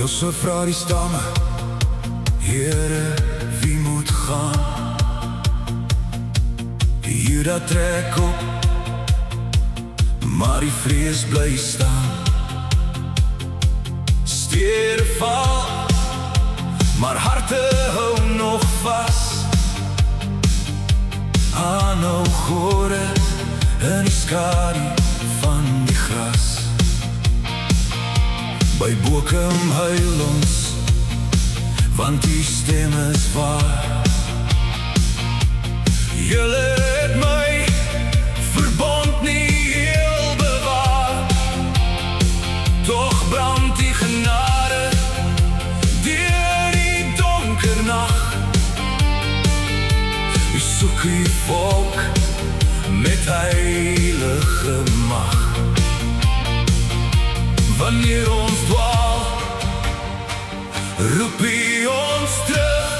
so vra die stamme, Here, wie moet gaan? Juda trek op, maar die vrees bly staan. Stiere val, maar harte hou nog vas. Aanhou gore in die skadu van die gras. By Bokum huil ons, want die stem is waar. Julle het my verbond nie heel bewaar, toch brand die genade deur die donker nacht. U soek u volk met heilige mag. Wanneer ons dwaal, roep u ons terug.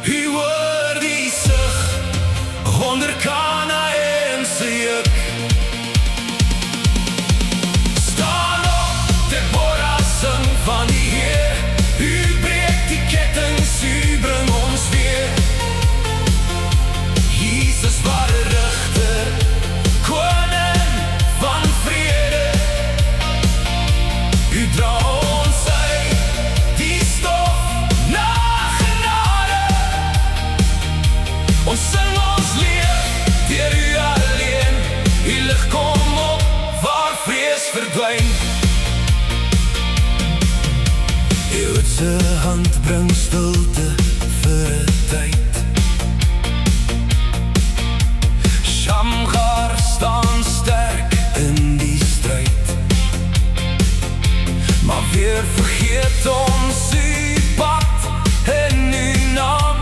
U hoor die sug onder Kanaanse juk. Staan op, Deborah, sing van die Heer. U breek die kettings, u bring ons weer. Jesus ware rigter, koning van vrede. U dra ons uit die stof na genade. Ons sing ons leef deur u alleen. U lig kom op waar vrees verdwyn. Joodse hand bring stilte vir 'n tyd. Shamgar staan sterk in die stryd, maar weer vergeet ons u pad en uw naam.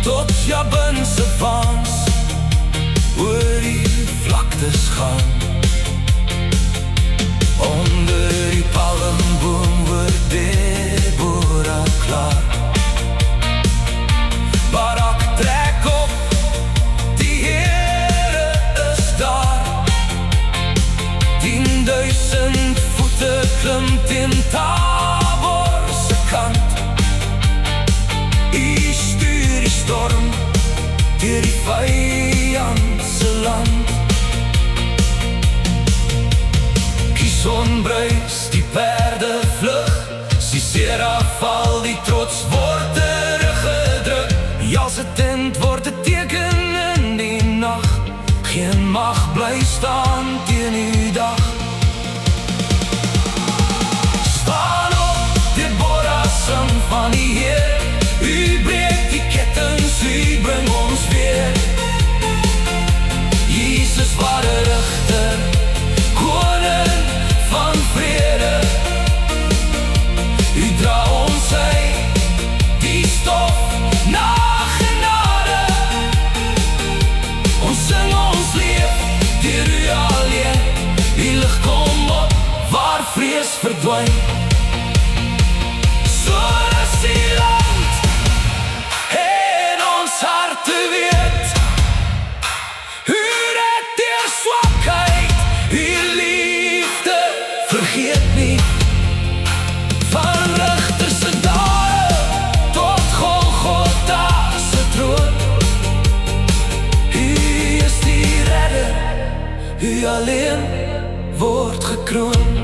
Tot Jabin se waans oor die vlaktes gaan. Onder die palmboom word Deborah klaar. Barak trek op, die Here is daar. 10.000 voete klim teen Tabor se kant. U stuur die storm deur die vyand se land. Kison bruis, die perde vlug. Sisera val, die trots word teruggedruk. Ja, se tent word 'n teken in die nag. Geen mag bly staan teen u dag. Staan op, Deborah, sing van die Heer. U breek die kettings, u bring ons weer. Jesus ware rigter, koning van vrede. U dra ons uit die stof na genade. Ons sing ons leef deur u alleen. U lig kom op waar vrees verdwyn. So is die land en ons harte weet. U red deur swakheid, u liefde vergeet nie. Van rigter se dae tot Golgotha se troon. U is die redder, u alleen word gekroon.